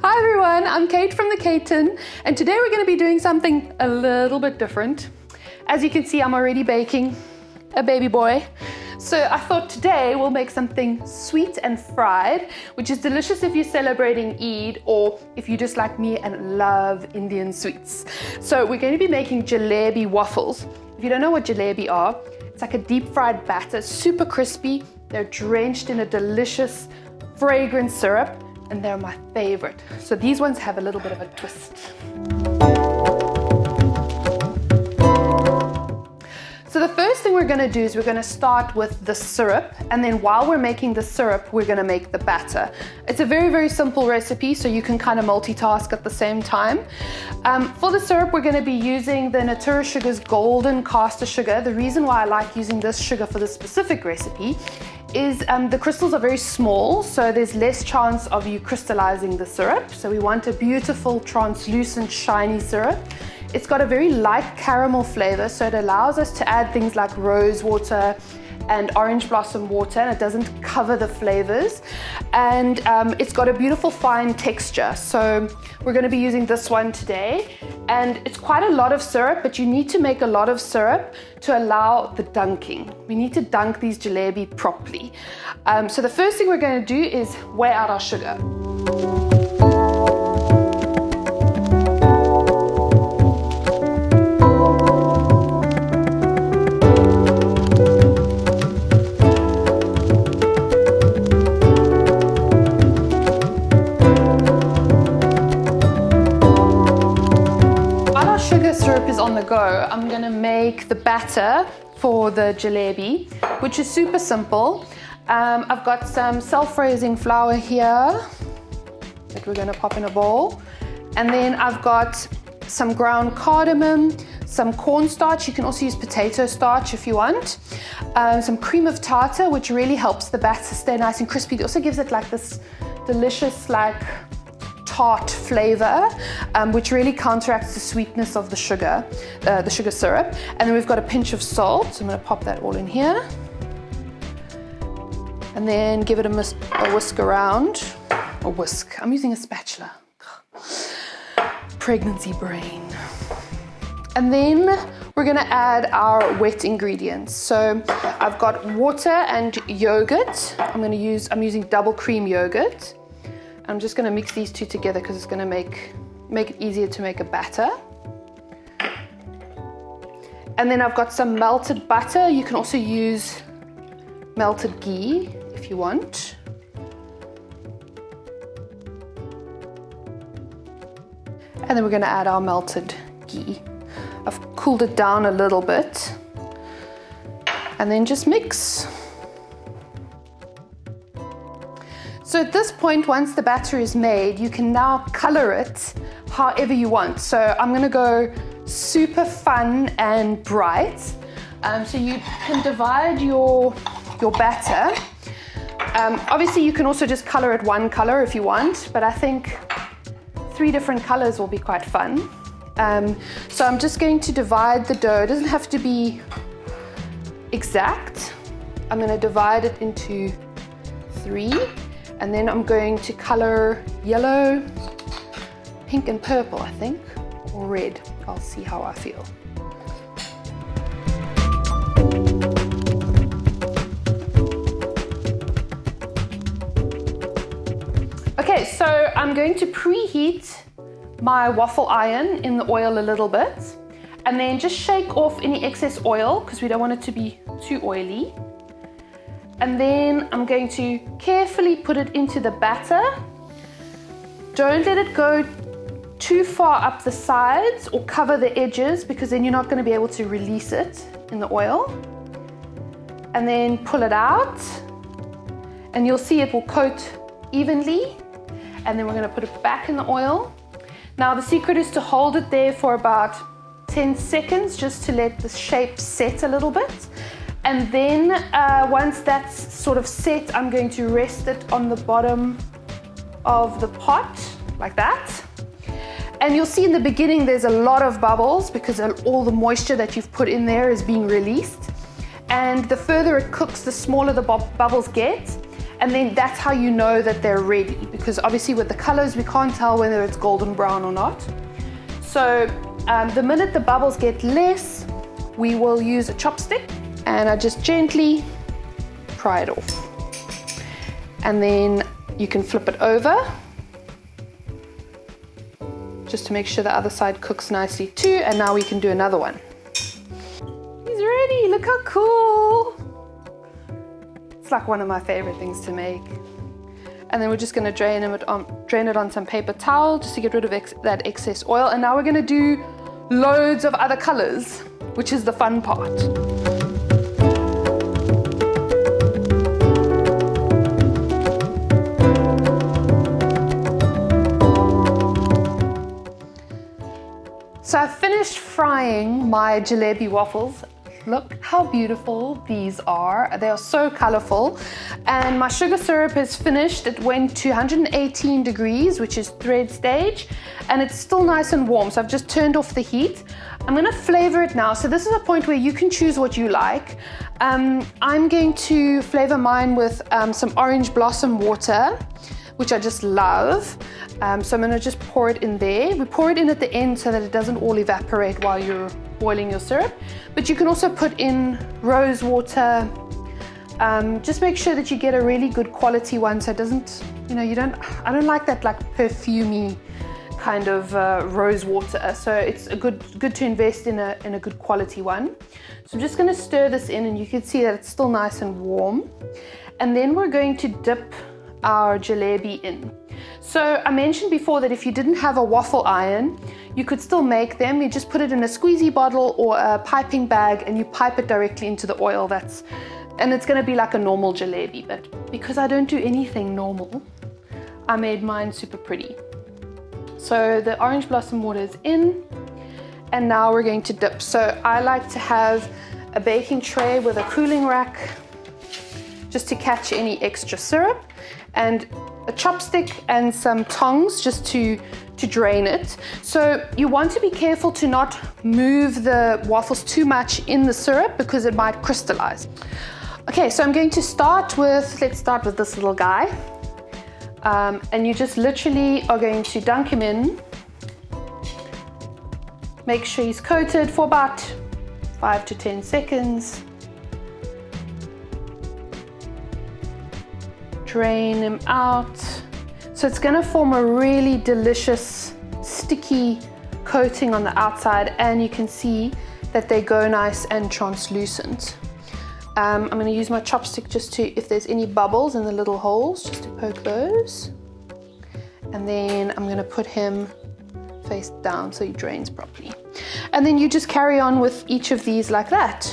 Hi everyone, I'm Kate from the Kate-Tin, and today we're going to be doing something a little bit different. As you can see, I'm already baking a baby boy. So I thought today we'll make something sweet and fried, which is delicious if you're celebrating Eid or if you just like me and love Indian sweets. So we're going to be making jalebi waffles. If you don't know what jalebi are, it's like a deep fried batter, super crispy. They're drenched in a delicious fragrant syrup, and they're my favorite. So these ones have a little bit of a twist. So the first thing we're going to do is we're going to start with the syrup, and then while we're making the syrup, we're going to make the batter. It's a very, very simple recipe, so you can kind of multitask at the same time. For the syrup, we're going to be using the Natura Sugar's golden caster sugar. The reason why I like using this sugar for this specific recipe is the crystals are very small, so there's less chance of you crystallizing the syrup. So we want a beautiful, translucent, shiny syrup. It's got a very light caramel flavor, so it allows us to add things like rose water and orange blossom water, and it doesn't cover the flavors. And it's got a beautiful fine texture. So we're going to be using this one today. And it's quite a lot of syrup, but you need to make a lot of syrup to allow the dunking. We need to dunk these jalebi properly. So the first thing we're going to do is weigh out our sugar. Syrup is on the go. I'm gonna make the batter for the jalebi, which is super simple. I've got some self-raising flour here that we're gonna pop in a bowl. And then I've got some ground cardamom, some cornstarch. You can also use potato starch if you want. Some cream of tartar, which really helps the batter stay nice and crispy. It also gives it like this delicious, tart flavor, which really counteracts the sweetness of the sugar syrup. And then we've got a pinch of salt. So I'm going to pop that all in here. And then give it a whisk around. A whisk. I'm using a spatula. Pregnancy brain. And then we're going to add our wet ingredients. So I've got water and yogurt. I'm using double cream yogurt. I'm just going to mix these two together because it's going to make it easier to make a batter. And then I've got some melted butter. You can also use melted ghee if you want. And then we're going to add our melted ghee. I've cooled it down a little bit. And then just mix. So at this point, once the batter is made, you can now color it however you want. So I'm going to go super fun and bright. So you can divide your batter. Obviously, you can also just color it one color if you want, but I think 3 different colors will be quite fun. So I'm just going to divide the dough. It doesn't have to be exact. I'm going to divide it into 3. And then I'm going to color yellow, pink and purple, I think, or red. I'll see how I feel. Okay, so I'm going to preheat my waffle iron in the oil a little bit, and then just shake off any excess oil because we don't want it to be too oily. And then I'm going to carefully put it into the batter. Don't let it go too far up the sides or cover the edges, because then you're not going to be able to release it in the oil. And then pull it out, and you'll see it will coat evenly. And then we're going to put it back in the oil. Now the secret is to hold it there for about 10 seconds just to let the shape set a little bit. And then once that's sort of set, I'm going to rest it on the bottom of the pot, like that. And you'll see in the beginning there's a lot of bubbles because all the moisture that you've put in there is being released. And the further it cooks, the smaller the bubbles get. And then that's how you know that they're ready, because obviously with the colors, we can't tell whether it's golden brown or not. So the minute the bubbles get less, we will use a chopstick, and I just gently pry it off. And then you can flip it over, just to make sure the other side cooks nicely too. And now we can do another one. He's ready, look how cool. It's like one of my favorite things to make. And then we're just gonna drain it on some paper towel just to get rid of that excess oil. And now we're gonna do loads of other colors, which is the fun part. So I've finished frying my jalebi waffles. Look how beautiful these are. They are so colorful. And my sugar syrup is finished. It went to 118 degrees, which is thread stage, and it's still nice and warm. So I've just turned off the heat. I'm gonna flavor it now. So this is a point where you can choose what you like. I'm going to flavor mine with some orange blossom water, which I just love. So I'm gonna just pour it in there. We pour it in at the end so that it doesn't all evaporate while you're boiling your syrup. But you can also put in rose water. Just make sure that you get a really good quality one, so it doesn't, I don't like that like perfumey kind of rose water. So it's good to invest in a good quality one. So I'm just gonna stir this in, and you can see that it's still nice and warm. And then we're going to dip our jalebi in. So I mentioned before that if you didn't have a waffle iron, you could still make them. You just put it in a squeezy bottle or a piping bag, and you pipe it directly into the oil. And it's gonna be like a normal jalebi, but because I don't do anything normal, I made mine super pretty. So the orange blossom water is in, and now we're going to dip. So I like to have a baking tray with a cooling rack just to catch any extra syrup, and a chopstick and some tongs just to drain it. So you want to be careful to not move the waffles too much in the syrup because it might crystallize. Okay, so I'm going to let's start with this little guy. And you just literally are going to dunk him in. Make sure he's coated for about 5 to 10 seconds. Drain him out. So it's gonna form a really delicious, sticky coating on the outside, and you can see that they go nice and translucent. I'm gonna use my chopstick just to, if there's any bubbles in the little holes, just to poke those. And then I'm gonna put him face down so he drains properly. And then you just carry on with each of these like that.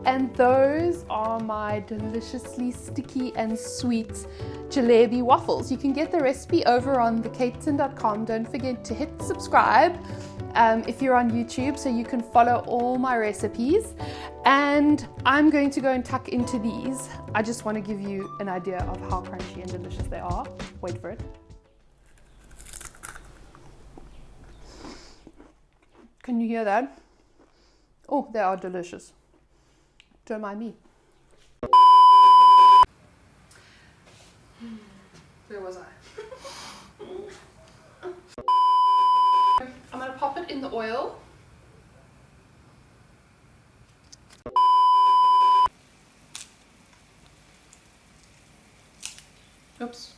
And those are my deliciously sticky and sweet jalebi waffles. You can get the recipe over on thekateton.com. Don't forget to hit subscribe if you're on YouTube, so you can follow all my recipes. And I'm going to go and tuck into these. I just want to give you an idea of how crunchy and delicious they are. Wait for it. Can you hear that? Oh, they are delicious. Don't mind me. Where was I? I'm gonna pop it in the oil. Oops.